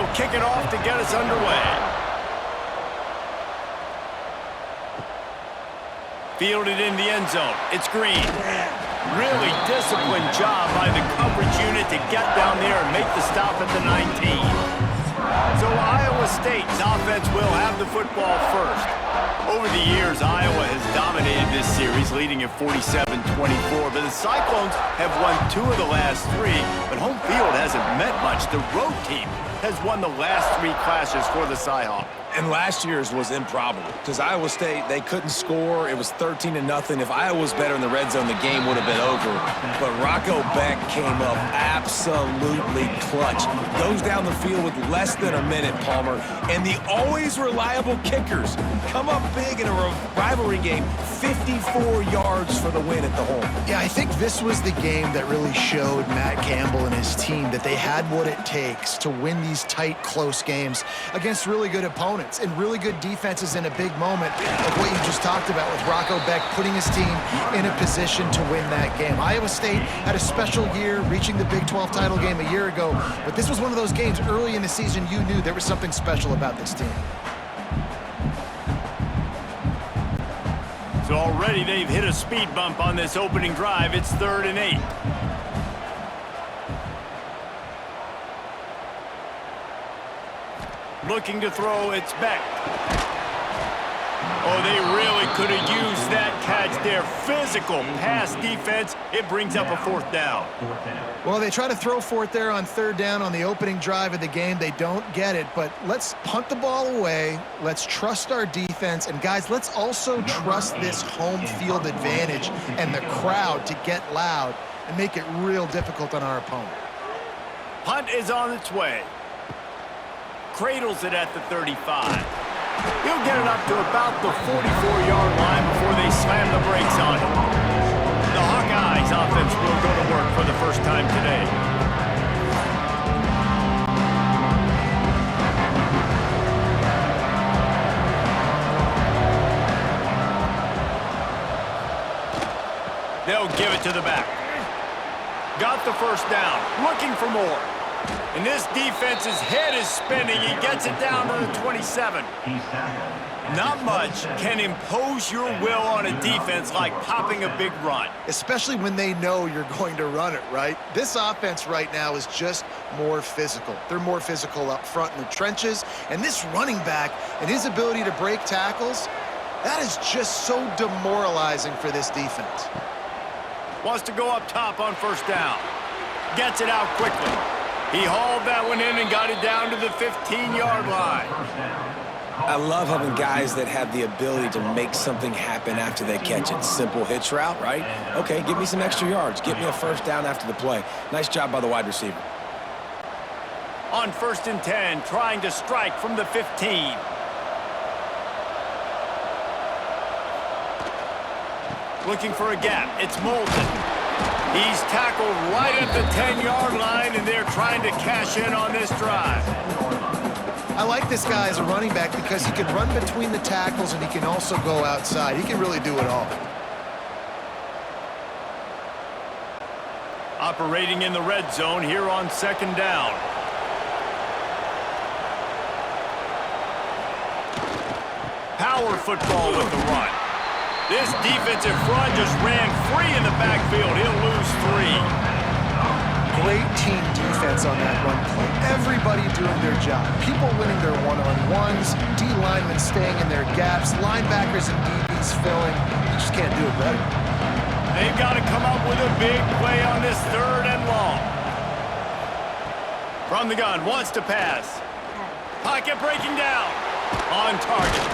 will kick it off to get us underway. Fielded in the end zone. It's Green. Really disciplined job by the coverage unit to get down there and make the stop at the 19. So Iowa State's offense will have the football first. Over the years, Iowa has dominated this series, leading at 47-24. But the Cyclones have won 2 of the last 3, but home field hasn't meant much. The road team has won the last 3 clashes for the Cyhawks. And last year's was improbable because Iowa State, they couldn't score. It was 13-0. If Iowa was better in the red zone, the game would have been over. But Rocco Beck came up absolutely clutch. Goes down the field with less than a minute, Palmer. And the always reliable kickers come up big in a rivalry game. 54 yards for the win at the home. Yeah, I think this was the game that really showed Matt Campbell and his team that they had what it takes to win these tight, close games against really good opponents and really good defenses in a big moment, like what you just talked about with Rocco Beck putting his team in a position to win that game. Iowa State had a special year reaching the Big 12 title game a year ago, but this was one of those games early in the season you knew there was something special about this team. So already they've hit a speed bump on this opening drive. It's 3rd and 8. Looking to throw, it's Beck. Oh, they really could have used that catch there. Physical pass defense. It brings up a 4th down. Well, they try to throw for it there on 3rd down on the opening drive of the game. They don't get it, but let's punt the ball away. Let's trust our defense. And, guys, let's also trust this home field advantage and the crowd to get loud and make it real difficult on our opponent. Punt is on its way. Cradles it at the 35. He'll get it up to about the 44-yard line before they slam the brakes on him. The Hawkeyes offense will go to work for the first time today. They'll give it to the back. Got the first down. Looking for more. And this defense's head is spinning. He gets it down to the 27. Not much can impose your will on a defense like popping a big run. Especially when they know you're going to run it, right? This offense right now is just more physical. They're more physical up front in the trenches. And this running back and his ability to break tackles, that is just so demoralizing for this defense. Wants to go up top on 1st down. Gets it out quickly. He hauled that one in and got it down to the 15-yard line. I love having guys that have the ability to make something happen after they catch it. Simple hitch route, right? Okay, give me some extra yards. Get me a 1st down after the play. Nice job by the wide receiver. On 1st and 10, trying to strike from the 15. Looking for a gap. It's Moulton. He's tackled right at the 10-yard line, and they're trying to cash in on this drive. I like this guy as a running back because he can run between the tackles and he can also go outside. He can really do it all. Operating in the red zone here on 2nd down. Power football with the run. This defensive front just ran free in the backfield. He'll lose 3. Great team defense on that run play. Everybody doing their job. People winning their one-on-ones, D-linemen staying in their gaps, linebackers and DBs filling. You just can't do it better. They've got to come up with a big play on this 3rd and long. From the gun, wants to pass. Pocket breaking down. On target.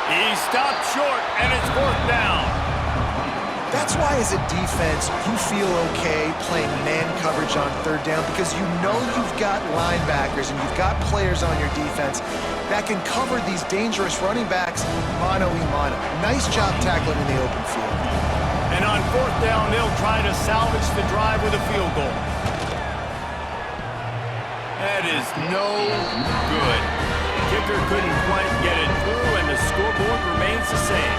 He stopped short, and it's 4th down. That's why, as a defense, you feel okay playing man coverage on 3rd down because you know you've got linebackers and you've got players on your defense that can cover these dangerous running backs mano-a-mano. Nice job tackling in the open field. And on 4th down, they'll try to salvage the drive with a field goal. That is no good. Kicker couldn't quite get it through, and the scoreboard remains the same.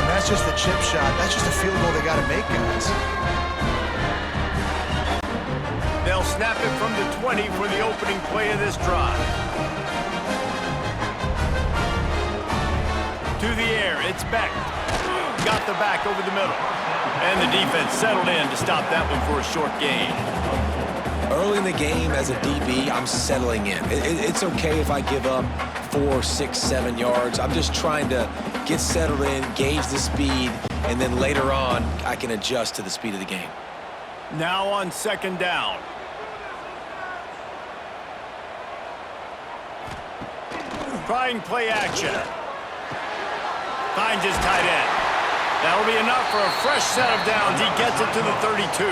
And that's just the chip shot. That's just a field goal they got to make, guys. They'll snap it from the 20 for the opening play of this drive. To the air, it's Beck. Got the back over the middle. And the defense settled in to stop that one for a short gain. Early in the game, as a DB, I'm settling in. It's okay if I give up 4, 6, 7 yards. I'm just trying to get settled in, gauge the speed, and then later on, I can adjust to the speed of the game. Now on second down. Trying play action. Finds his tight end. That'll be enough for a fresh set of downs. He gets it to the 32.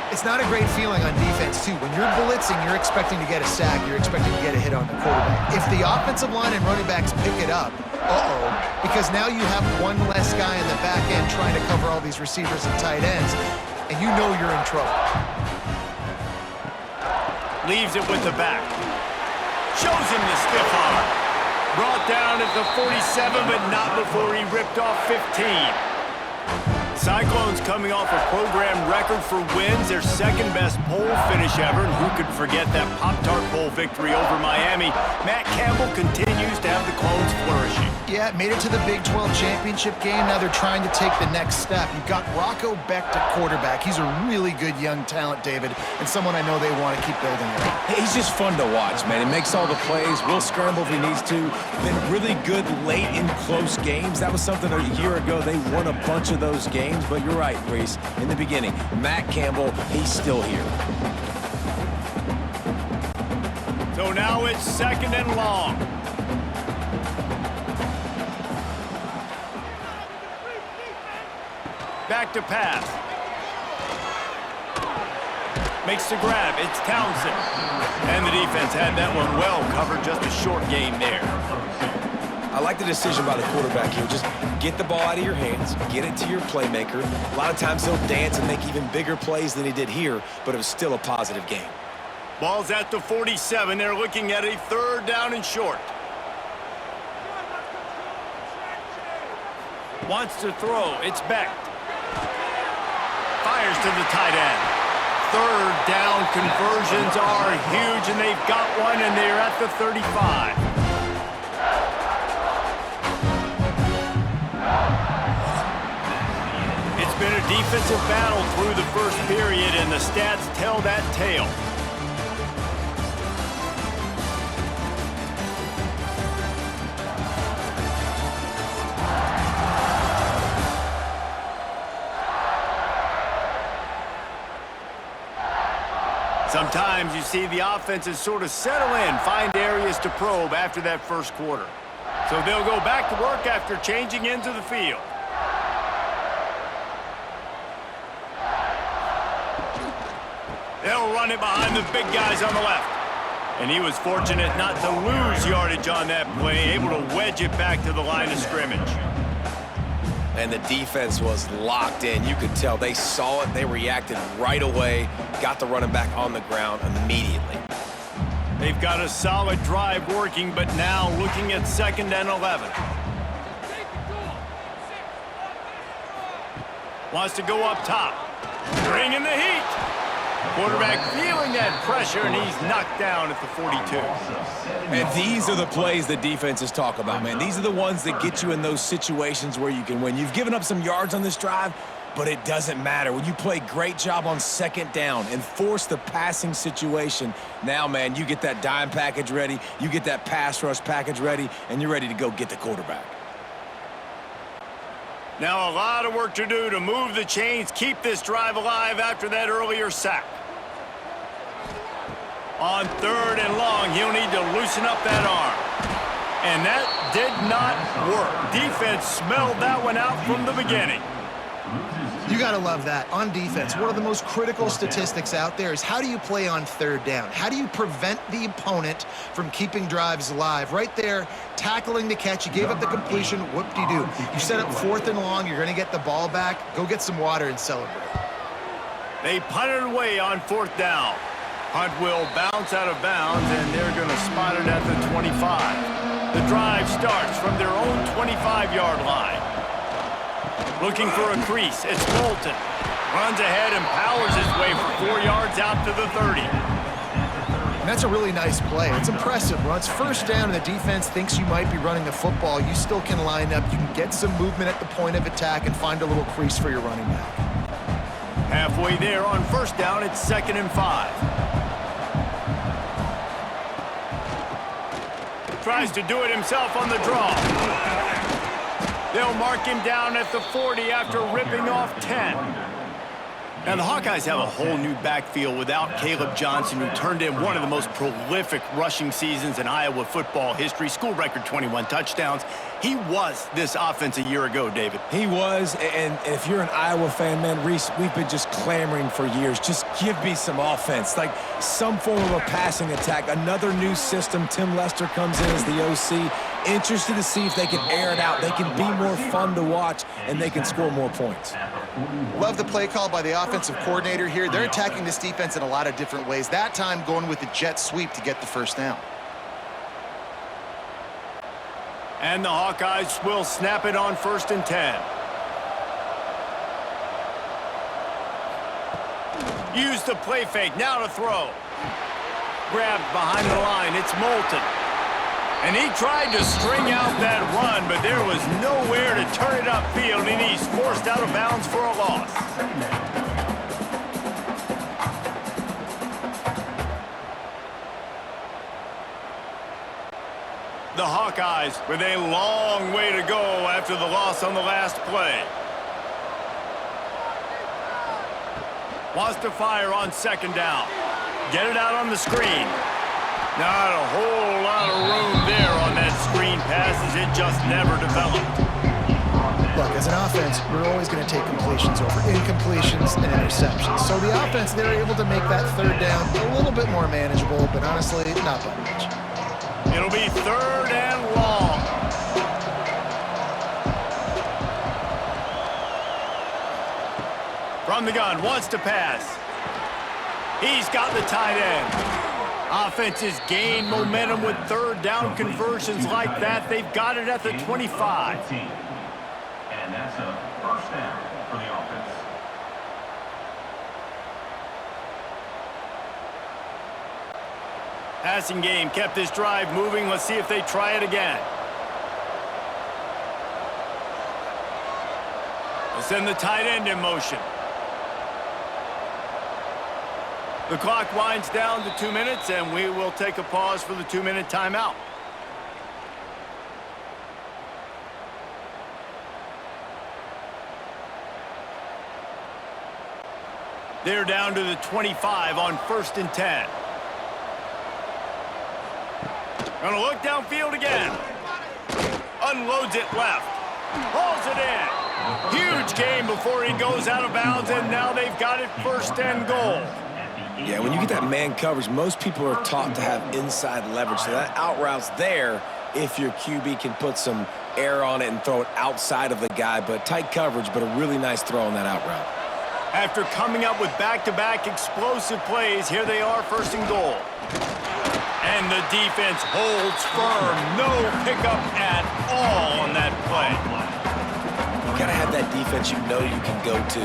It's not a great feeling on defense, too. When you're blitzing, you're expecting to get a sack. You're expecting to get a hit on the quarterback. If the offensive line and running backs pick it up, because now you have one less guy in the back end trying to cover all these receivers and tight ends, and you know you're in trouble. Leaves it with the back. Shows him the stiff arm. Brought down at the 47, but not before he ripped off 15. Cyclones coming off a program record for wins, their second-best poll finish ever, and who could forget that Pop-Tart Bowl victory over Miami? Matt Campbell continues to have the Clones flourishing. Yeah, made it to the Big 12 championship game. Now they're trying to take the next step. You've got Rocco Becht at quarterback. He's a really good young talent, David, and someone I know they want to keep building around. He's just fun to watch, man. He makes all the plays, will scramble if he needs to. Been really good late in close games. That was something a year ago. They won a bunch of those games, but you're right, Reese. In the beginning, Matt Campbell, he's still here. So now it's second and long. Back to pass. Makes the grab. It's Townsend. And the defense had that one well covered. Just a short gain there. I like the decision by the quarterback here. Just get the ball out of your hands, get it to your playmaker. A lot of times he'll dance and make even bigger plays than he did here, but it was still a positive game. Ball's at the 47. They're looking at a third down and short. Wants to throw. It's Becht. Fires to the tight end. Third down conversions are huge, and they've got one, and they're at the 35. It's been a defensive battle through the first period, and the stats tell that tale. Sometimes you see the offenses sort of settle in, find areas to probe after that first quarter. So they'll go back to work after changing into the field. They'll run it behind the big guys on the left. And he was fortunate not to lose yardage on that play, able to wedge it back to the line of scrimmage. And the defense was locked in. You could tell they saw it. They reacted right away, got the running back on the ground immediately. They've got a solid drive working, but now looking at second and 11. Wants to go up top. Bringing the heat. Quarterback feeling that pressure, and he's knocked down at the 42. And these are the plays that defenses talk about, man. These are the ones that get you in those situations where you can win. You've given up some yards on this drive, but it doesn't matter. When you play great job on second down and force the passing situation, now, man, you get that dime package ready, you get that pass rush package ready, and you're ready to go get the quarterback. Now a lot of work to do to move the chains, keep this drive alive after that earlier sack. On third and long, he'll need to loosen up that arm. And that did not work. Defense smelled that one out from the beginning. You got to love that. On defense, one of the most critical statistics out there is how do you play on third down? How do you prevent the opponent from keeping drives alive? Right there, tackling the catch. You gave up the completion. Whoop-de-doo. You set up fourth and long. You're going to get the ball back. Go get some water and celebrate. They punted away on fourth down. Hunt will bounce out of bounds, and they're going to spot it at the 25. The drive starts from their own 25-yard line. Looking for a crease. It's Bolton. Runs ahead and powers his way for 4 yards out to the 30. And that's a really nice play. It's impressive. Runs first down and the defense thinks you might be running the football. You still can line up. You can get some movement at the point of attack and find a little crease for your running back. Halfway there on first down, it's 2nd and 5. Tries to do it himself on the draw. They'll mark him down at the 40 after ripping off 10. Now, the Hawkeyes have a whole new backfield without Caleb Johnson, who turned in one of the most prolific rushing seasons in Iowa football history. School record 21 touchdowns. He was this offense a year ago, David. He was, and if you're an Iowa fan, man, Reese, we've been just clamoring for years. Just give me some offense, like some form of a passing attack. Another new system. Tim Lester comes in as the OC. Interested to see if they can air it out. They can be more fun to watch, and they can score more points. Love the play call by the offensive coordinator here. They're attacking this defense in a lot of different ways. That time going with the jet sweep to get the first down. And the Hawkeyes will snap it on 1st and 10. Use the play fake, now to throw. Grabbed behind the line, it's Moulton. And he tried to string out that run, but there was nowhere to turn it upfield, and he's forced out of bounds for a loss. The Hawkeyes with a long way to go after the loss on the last play. Wants to fire on 2nd down. Get it out on the screen. Not a whole lot of room there on that screen pass, as it just never developed. Look, as an offense, we're always going to take completions over incompletions and interceptions. So the offense, they're able to make that 3rd down a little bit more manageable, but honestly, not by much. It'll be 3rd and long. From the gun, wants to pass. He's got the tight end. Offenses gain momentum with 3rd down conversions like that. They've got it at the 25. And that's a first down for the offense. Passing game kept this drive moving. Let's see if they try it again. They'll send the tight end in motion. The clock winds down to 2 minutes, and we will take a pause for the 2-minute timeout. They're down to the 25 on 1st and 10. Gonna look downfield again. Unloads it left. Hauls it in. Huge gain before he goes out of bounds, and now they've got it 1st and goal. Yeah, when you get that man coverage, most people are taught to have inside leverage. So that out route's there if your QB can put some air on it and throw it outside of the guy. But tight coverage, but a really nice throw on that out route. After coming up with back-to-back explosive plays, here they are, 1st and goal. And the defense holds firm. No pickup at all on that play. You got to have that defense you know you can go to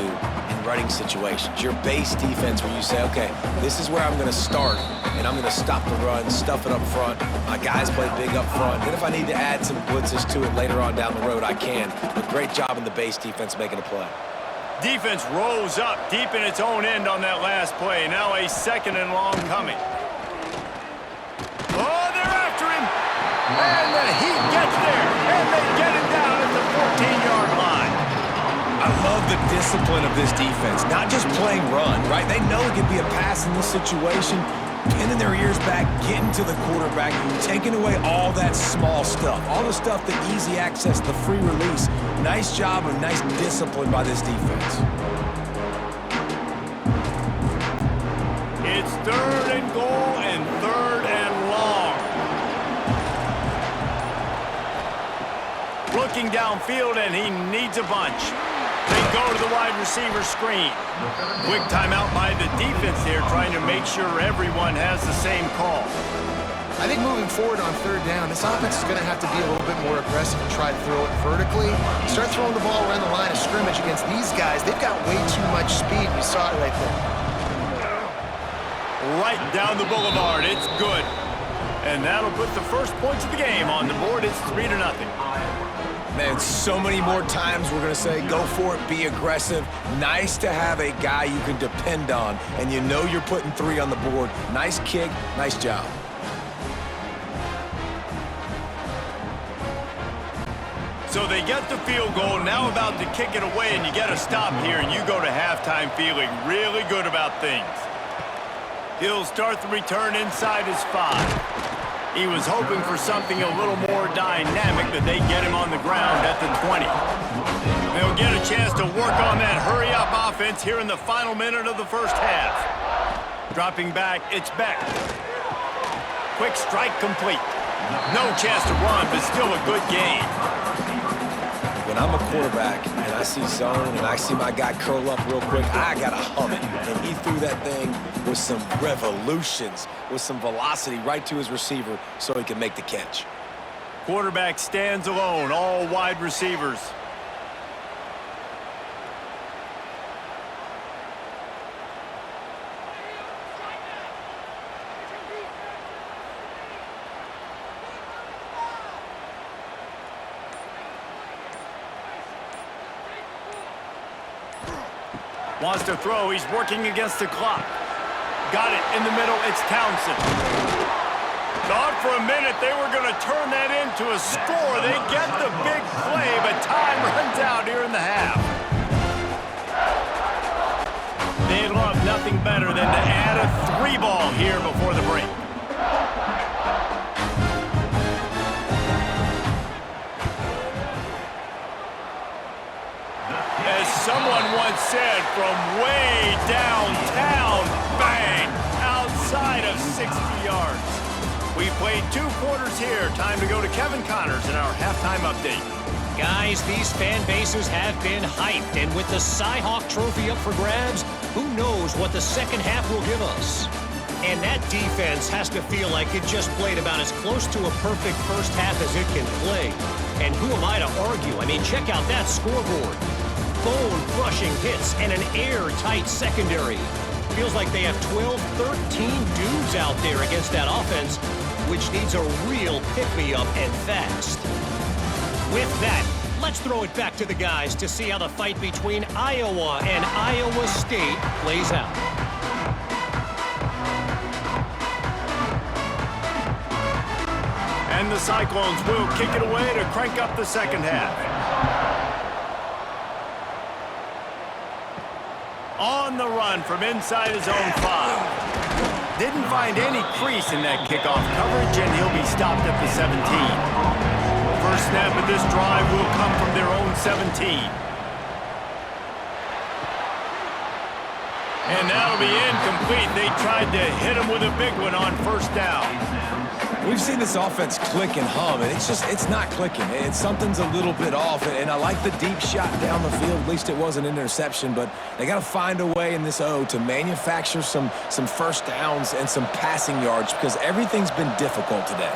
in running situations. Your base defense where you say, okay, this is where I'm going to start, and I'm going to stop the run, stuff it up front. My guys play big up front. Then if I need to add some blitzes to it later on down the road, I can. But great job in the base defense making a play. Defense rose up deep in its own end on that last play. Now a 2nd and long coming. Oh, they're after him. And the Heat gets there. And they get it down at the 14-yard line. I love the discipline of this defense. Not just playing run, right? They know it could be a pass in this situation. Pinning their ears back, getting to the quarterback, taking away all that small stuff. All the stuff, the easy access, the free release. Nice job and nice discipline by this defense. It's 3rd and goal and 3rd and long. Looking downfield, and he needs a bunch. They go to the wide receiver screen. Quick timeout by the defense here, trying to make sure everyone has the same call. I think moving forward on 3rd down, this offense is going to have to be a little bit more aggressive and try to throw it vertically. Start throwing the ball around the line of scrimmage against these guys. They've got way too much speed. saw it right there. Right down the boulevard. It's good. And that'll put the first points of the game on the board. It's 3-0. Man, so many more times we're going to say, go for it, be aggressive. Nice to have a guy you can depend on, and you know you're putting 3 on the board. Nice kick, nice job. So they get the field goal, now about to kick it away, and you get a stop here, and you go to halftime feeling really good about things. He'll start the return inside his 5. He was hoping for something a little more dynamic, but they get him on the ground at the 20. They'll get a chance to work on that hurry-up offense here in the final minute of the first half. Dropping back, it's Beck. Quick strike complete. No chance to run, but still a good game. When I'm a quarterback and I see zone and I see my guy curl up real quick, I got to hum it. And he threw that thing with some revolutions, with some velocity right to his receiver so he can make the catch. Quarterback stands alone, all wide receivers. Wants to throw. He's working against the clock. Got it in the middle. It's Townsend. Thought for a minute they were going to turn that into a score. They get the big play, but time runs out here in the half. They love nothing better than to add a 3 ball here before the break. As someone once said, from way downtown, bang, outside of 60 yards. We played 2 quarters here. Time to go to Kevin Connors in our halftime update. Guys, these fan bases have been hyped, and with the Cy-Hawk Trophy up for grabs, who knows what the second half will give us. And that defense has to feel like it just played about as close to a perfect first half as it can play. And who am I to argue? I mean, check out that scoreboard. Bone-crushing hits and an airtight secondary. Feels like they have 12, 13 dudes out there against that offense, which needs a real pick-me-up and fast. With that, let's throw it back to the guys to see how the fight between Iowa and Iowa State plays out. And the Cyclones will kick it away to crank up the second half. On the run from inside his own 5. Didn't find any crease in that kickoff coverage, and he'll be stopped at the 17. First snap of this drive will come from their own 17. And that'll be incomplete. They tried to hit him with a big one on first down. We've seen this offense click and hum, and it's not clicking. Something's a little bit off, and I like the deep shot down the field. At least it wasn't an interception, but they got to find a way in this O to manufacture some first downs and some passing yards because everything's been difficult today.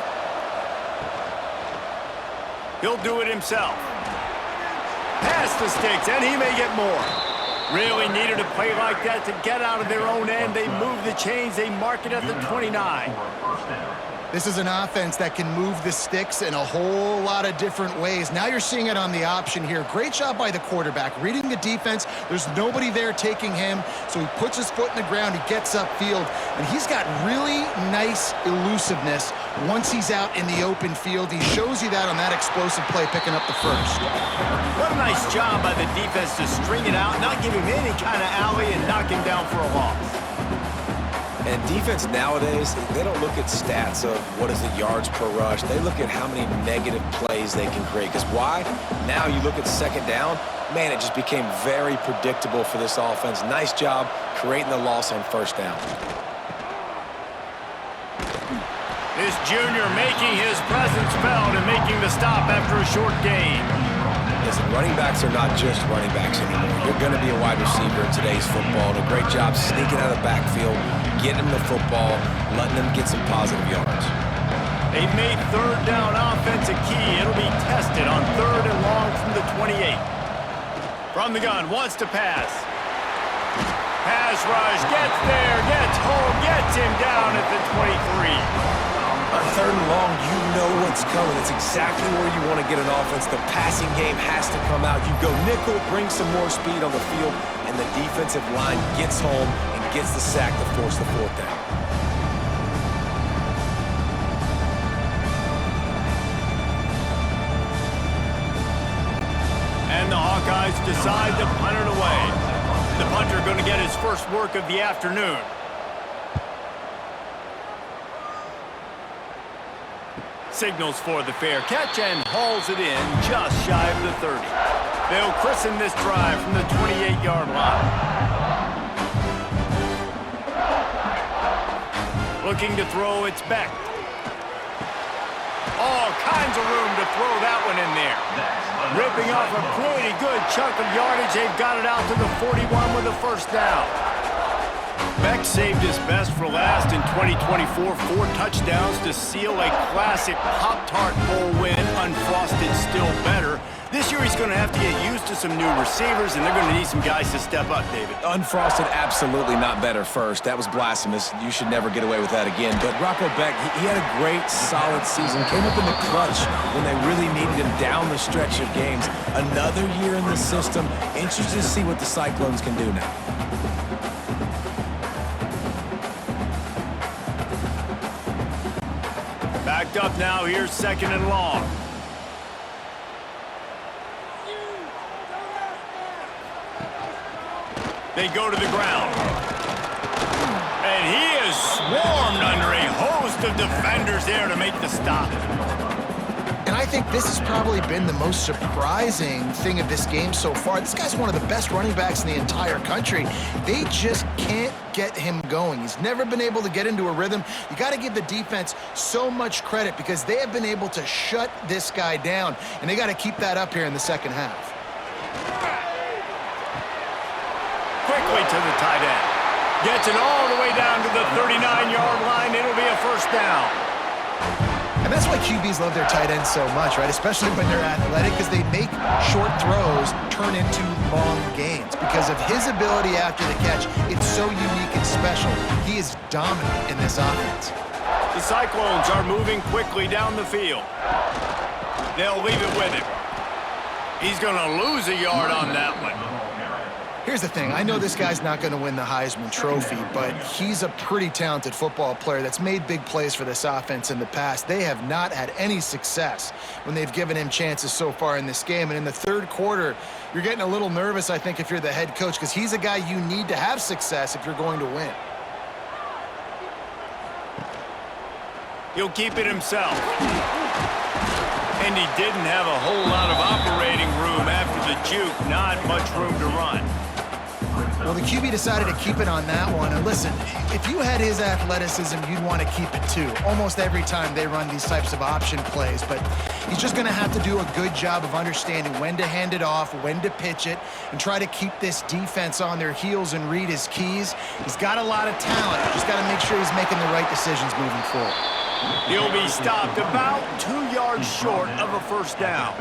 He'll do it himself. Pass the sticks, and he may get more. Really needed a play like that to get out of their own end. They move the chains. They mark it at the 29. This is an offense that can move the sticks in a whole lot of different ways. Now you're seeing it on the option here. Great job by the quarterback. Reading the defense, there's nobody there taking him, so he puts his foot in the ground, he gets upfield, and he's got really nice elusiveness once he's out in the open field. He shows you that on that explosive play, picking up the first. What a nice job by the defense to string it out, not give him any kind of alley, and knock him down for a loss. And defense nowadays, they don't look at stats of what is the yards per rush. They look at how many negative plays they can create. Because why? Now you look at second down, man, it just became very predictable for this offense. Nice job creating the loss on first down. This junior making his presence felt and making the stop after a short gain. Listen, running backs are not just running backs anymore. You're going to be a wide receiver in today's football. And a great job sneaking out of the backfield, getting them the football, letting them get some positive yards. They've made third down offense a key. It'll be tested on 3rd and long from the 28. From the gun, wants to pass. pass rush, gets there, gets home, gets him down at the 23. On 3rd and long, you know what's coming. It's exactly where you want to get an offense. The passing game has to come out. You go nickel, bring some more speed on the field, and the defensive line gets home and gets the sack to force the 4th down. And the Hawkeyes decide to punt it away. The punter going to get his first work of the afternoon. Signals for the fair catch and hauls it in just shy of the 30. They'll christen this drive from the 28-yard line. Looking to throw, it's Beck. All kinds of room to throw that one in there. Ripping off a pretty good chunk of yardage. They've got it out to the 41 with a first down. Beck saved his best for last in 2024. 4 touchdowns to seal a classic Pop-Tart Bowl win. Unfrosted still better. This year he's going to have to get used to some new receivers, and they're going to need some guys to step up, David. Unfrosted, absolutely not better first. That was blasphemous. You should never get away with that again. But Rocco Beck, he had a great, solid season. Came up in the clutch when they really needed him down the stretch of games. Another year in the system. Interested to see what the Cyclones can do now. Backed up now, here's 2nd and long. They go to the ground. And he is swarmed under a host of defenders there to make the stop. And I think this has probably been the most surprising thing of this game so far. This guy's one of the best running backs in the entire country. They just can't get him going. He's never been able to get into a rhythm. You got to give the defense so much credit because they have been able to shut this guy down, and they got to keep that up here in the second half. Quickly to the tight end. Gets it all the way down to the 39-yard line. It'll be a first down. And that's why QBs love their tight ends so much, right? Especially when they're athletic, because they make short throws turn into long gains. Because of his ability after the catch, it's so unique and special. He is dominant in this offense. The Cyclones are moving quickly down the field. They'll leave it with him. He's going to lose a yard on that one. Here's the thing. I know this guy's not going to win the Heisman Trophy, but he's a pretty talented football player that's made big plays for this offense in the past. They have not had any success when they've given him chances so far in this game. And in the 3rd quarter, you're getting a little nervous, I think, if you're the head coach, because he's a guy you need to have success if you're going to win. He'll keep it himself. And he didn't have a whole lot of operating room after the juke. Not much room to run. Well, the QB decided to keep it on that one. And listen, if you had his athleticism, you'd want to keep it too. Almost every time they run these types of option plays. But he's just going to have to do a good job of understanding when to hand it off, when to pitch it, and try to keep this defense on their heels and read his keys. He's got a lot of talent. Just got to make sure he's making the right decisions moving forward. He'll be stopped about 2 yards short of a first down.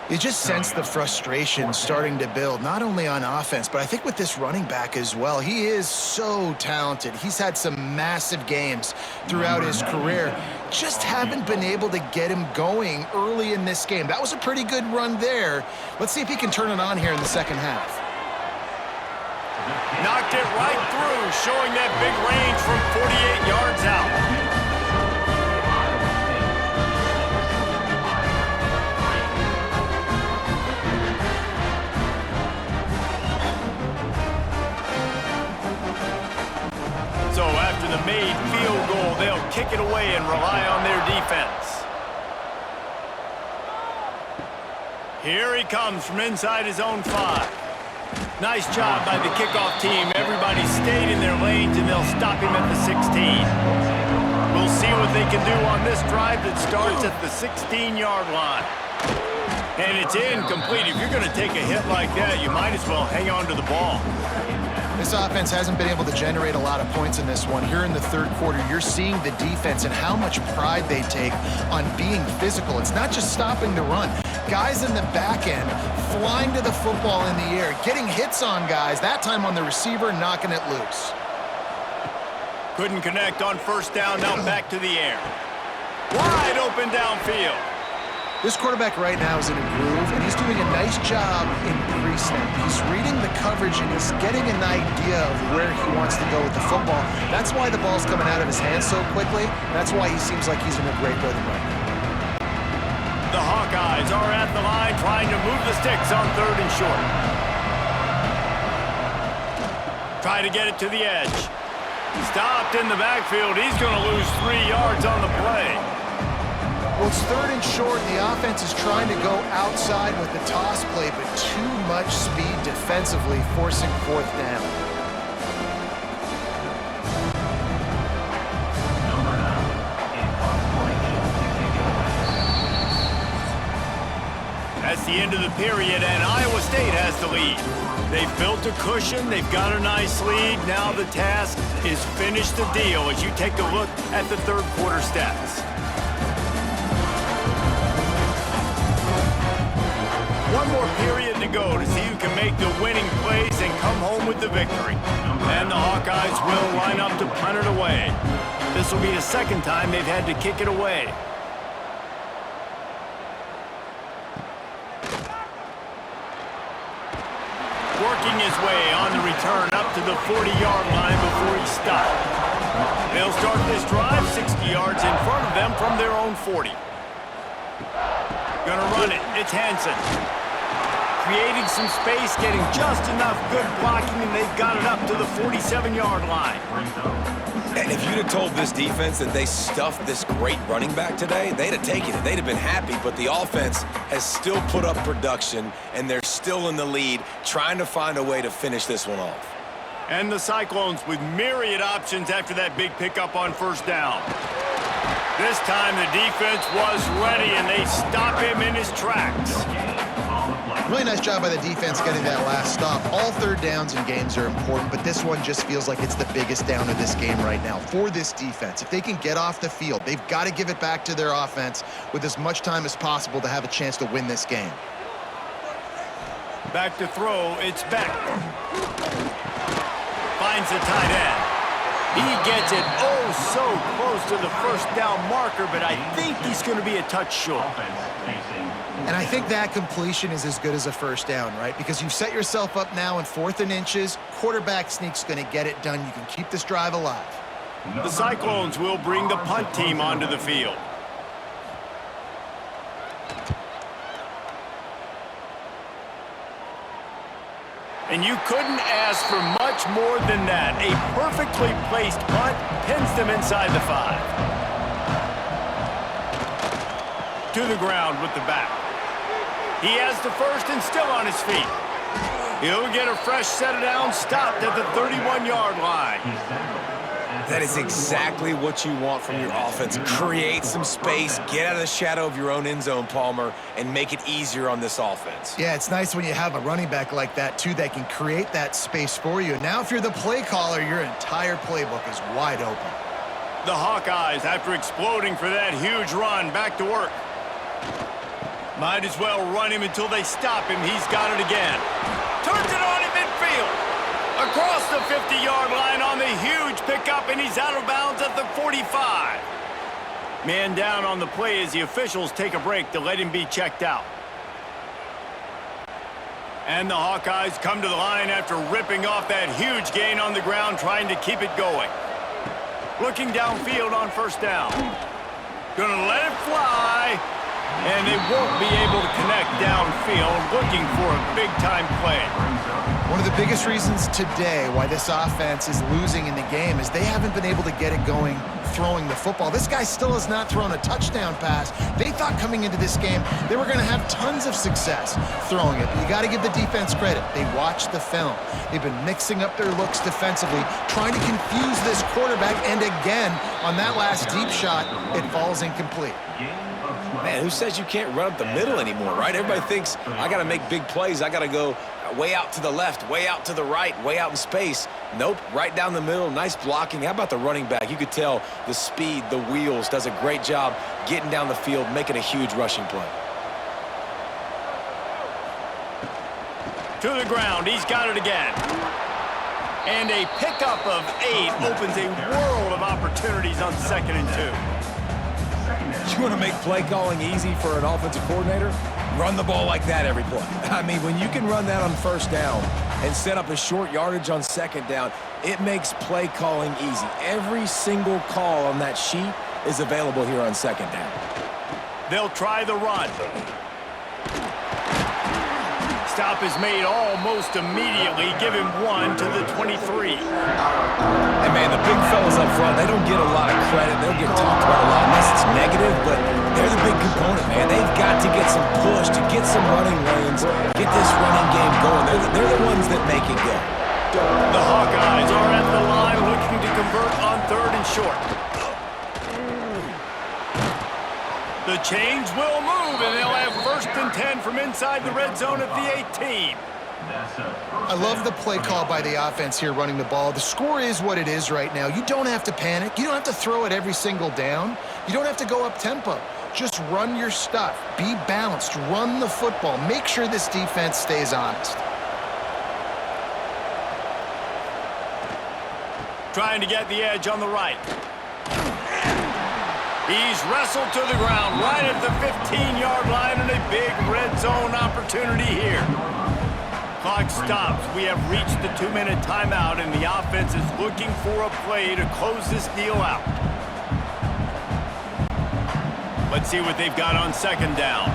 You just sense the frustration starting to build, not only on offense, but I think with this running back as well. He is so talented. He's had some massive games throughout his career. Just haven't been able to get him going early in this game. That was a pretty good run there. Let's see if he can turn it on here in the second half. Knocked it right through, showing that big range from 48 yards out. So after the made field goal, they'll kick it away and rely on their defense. Here he comes from inside his own 5. Nice job by the kickoff team. Everybody stayed in their lanes, and they'll stop him at the 16. We'll see what they can do on this drive that starts at the 16-yard line. And it's incomplete. If you're going to take a hit like that, you might as well hang on to the ball. This offense hasn't been able to generate a lot of points in this one. Here in the 3rd quarter, you're seeing the defense and how much pride they take on being physical. It's not just stopping the run. Guys in the back end flying to the football in the air, getting hits on guys, that time on the receiver, knocking it loose. Couldn't connect on first down, now back to the air. Wide open downfield. This quarterback right now is in a groove, and he's doing a nice job in pre-snap. He's reading the coverage, and he's getting an idea of where he wants to go with the football. That's why the ball's coming out of his hands so quickly. That's why he seems like he's in a great rhythm right now. The Hawkeyes are at the line trying to move the sticks on 3rd and short. Try to get it to the edge. Stopped in the backfield. He's going to lose 3 yards on the play. Well, it's 3rd and short. The offense is trying to go outside with the toss play, but too much speed defensively, forcing 4th down. That's the end of the period, and Iowa State has the lead. They've built a cushion. They've got a nice lead. Now the task is finish the deal as you take a look at the 3rd quarter stats. One more period to go to see who can make the winning plays and come home with the victory. And the Hawkeyes will line up to punt it away. This will be the 2nd time they've had to kick it away. Working his way on the return up to the 40-yard line before he stopped. They'll start this drive 60 yards in front of them from their own 40. Gonna run it. It's Hansen. Creating some space, getting just enough good blocking, and they've got it up to the 47-yard line. And if you'd have told this defense that they stuffed this great running back today, they'd have taken it. They'd have been happy, but the offense has still put up production, and they're still in the lead, trying to find a way to finish this one off. And the Cyclones with myriad options after that big pickup on first down. This time the defense was ready, and they stop him in his tracks. Really nice job by the defense getting that last stop. All 3rd downs in games are important, but this one just feels like it's the biggest down of this game right now for this defense. If they can get off the field, they've got to give it back to their offense with as much time as possible to have a chance to win this game. Back to throw, it's Beck. Finds the tight end. He gets it so close to the first down marker, but I think he's going to be a touch short. And I think that completion is as good as a first down, right? Because you've set yourself up now in 4th and inches. Quarterback sneak's going to get it done. You can keep this drive alive. The Cyclones will bring the punt team onto the field. And you couldn't ask for much more than that. A perfectly placed punt pins them inside the 5. To the ground with the back. He has the first and still on his feet. He'll get a fresh set of downs, stopped at the 31-yard line. That is exactly what you want from your offense. Create some space, get out of the shadow of your own end zone, Palmer, and make it easier on this offense. Yeah, it's nice when you have a running back like that, too, that can create that space for you. Now, if you're the play caller, your entire playbook is wide open. The Hawkeyes, after exploding for that huge run, back to work. Might as well run him until they stop him. He's got it again. Turns it on in midfield. Across the 50-yard line on the huge pickup, and he's out of bounds at the 45. Man down on the play as the officials take a break to let him be checked out. And the Hawkeyes come to the line after ripping off that huge gain on the ground, trying to keep it going. Looking downfield on first down. Gonna let it fly. And they won't be able to connect downfield, looking for a big-time play. One of the biggest reasons today why this offense is losing in the game is they haven't been able to get it going throwing the football. This guy still has not thrown a touchdown pass. They thought coming into this game they were going to have tons of success throwing it. But you got to give the defense credit. They watched the film. They've been mixing up their looks defensively, trying to confuse this quarterback. And again, on that last deep shot, it falls incomplete. Man, who says you can't run up the middle anymore, right? Everybody thinks, I got to make big plays. I got to go way out to the left, way out to the right, way out in space. Nope, right down the middle, nice blocking. How about the running back? You could tell the speed, the wheels, does a great job getting down the field, making a huge rushing play. To the ground. He's got it again. And a pickup of 8 opens a world of opportunities on 2nd and 2. You want to make play calling easy for an offensive coordinator? Run the ball like that every play. I mean, when you can run that on 1st down and set up a short yardage on 2nd down, it makes play calling easy. Every single call on that sheet is available here on 2nd down. They'll try the run. Stop is made almost immediately. Give him 1 to the 23. And man, the big fellas up front, they don't get a lot of credit. They'll get talked about a lot unless it's negative, but they're the big component, man. They've got to get some push, to get some running lanes, get this running game going. They're the ones that make it go. The Hawkeyes are at the line looking to convert on 3rd and short. The chains will move, and they'll have 1st and 10 from inside the red zone at the 18. I love the play call by the offense here running the ball. The score is what it is right now. You don't have to panic. You don't have to throw it every single down. You don't have to go up tempo. Just run your stuff. Be balanced. Run the football. Make sure this defense stays honest. Trying to get the edge on the right. He's wrestled to the ground right at the 15-yard line, and a big red zone opportunity here. Clock stops. We have reached the 2-minute timeout, and the offense is looking for a play to close this deal out. Let's see what they've got on 2nd down.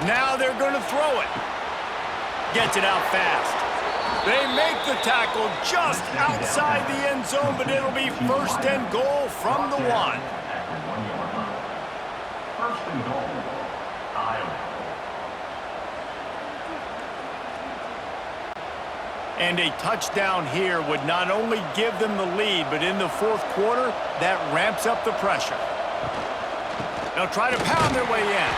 Now they're going to throw it. Gets it out fast. They make the tackle just outside the end zone, but it'll be 1st and goal from the 1. 1st and goal, Iowa. And a touchdown here would not only give them the lead, but in the 4th quarter, that ramps up the pressure. They'll try to pound their way in.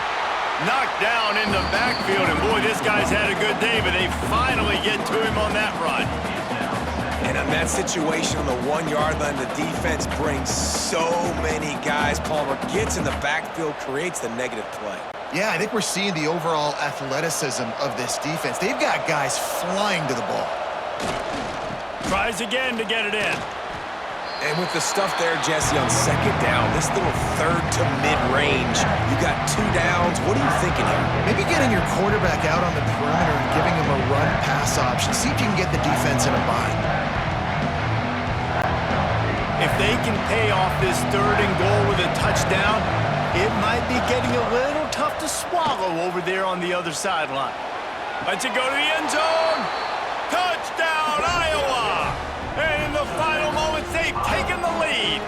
Knocked down in the backfield, and boy, this guy's had a good day, but they finally get to him on that run. And in that situation on the 1-yard line, the defense brings so many guys. Palmer gets in the backfield, creates the negative play. Yeah, I think we're seeing the overall athleticism of this defense. They've got guys flying to the ball. Tries again to get it in. And with the stuff there, Jesse, on 2nd down, this little 3rd to mid-range, you got 2 downs. What are you thinking here? Maybe getting your quarterback out on the perimeter and giving him a run-pass option. See if you can get the defense in a bind. If they can pay off this 3rd and goal with a touchdown, it might be getting a little tough to swallow over there on the other sideline. Let's it go to the end zone. Touchdown, Iowa! And in the final moments, they've taken the lead.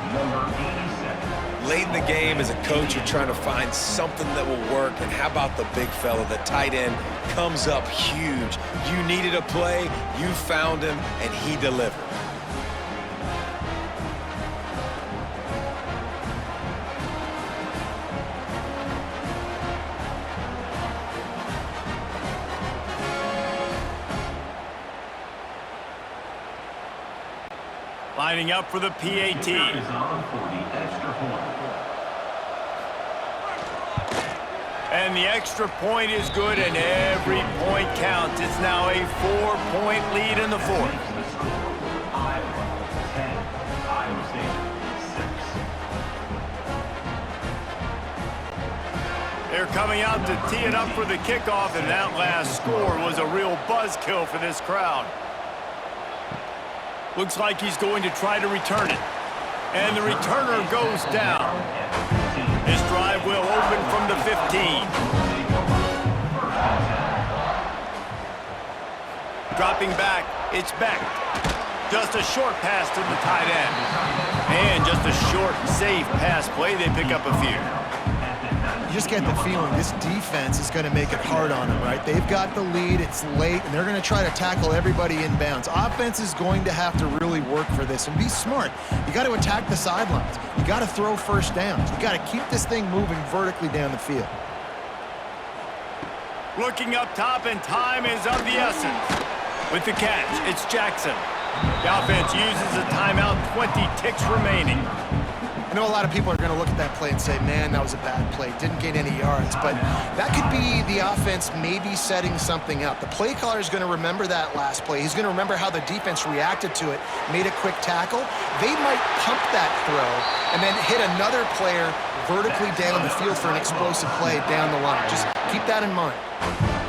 Late in the game, as a coach, you're trying to find something that will work. And how about the big fella, the tight end, comes up huge. You needed a play, you found him, and he delivered. Lining up for the PAT. Is on for the extra point. And the extra point is good, and every point counts. It's now a 4-point lead in the 4th. The score, Iowa 10, Iowa State 6. They're coming out to tee it up for the kickoff, and that last score was a real buzzkill for this crowd. Looks like he's going to try to return it. And the returner goes down. This drive will open from the 15. Dropping back, it's Beck. Just a short pass to the tight end. And just a short, safe pass play. They pick up a few. You just get the feeling this defense is going to make it hard on them, right? They've got the lead, it's late, and they're going to try to tackle everybody inbounds. Offense is going to have to really work for this and be smart. You got to attack the sidelines. You got to throw 1st downs. You got to keep this thing moving vertically down the field. Looking up top, and time is of the essence. With the catch, it's Jackson. The offense uses a timeout, 20 ticks remaining. I know a lot of people are going to look at that play and say, man, that was a bad play. Didn't gain any yards. But that could be the offense maybe setting something up. The play caller is going to remember that last play. He's going to remember how the defense reacted to it, made a quick tackle. They might pump that throw and then hit another player vertically down the field for an explosive play down the line. Just keep that in mind.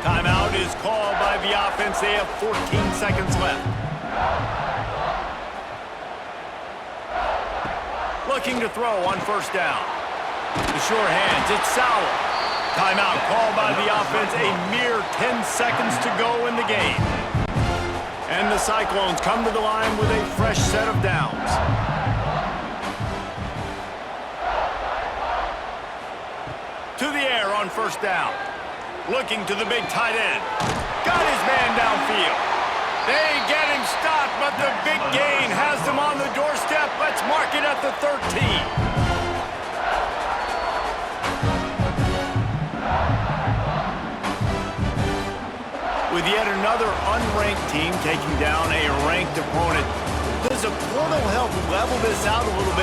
Timeout is called by the offense. They have 14 seconds left. Looking to throw on first down. The sure hands, it's Sowell. Timeout called by the offense. A mere 10 seconds to go in the game. And the Cyclones come to the line with a fresh set of downs. To the air on first down. Looking to the big tight end. Got his man downfield. They get him stopped, but the big gain has them on the doorstep. Let's mark it at the 13. With yet another unranked team taking down a ranked opponent, does a portal help level this out a little bit?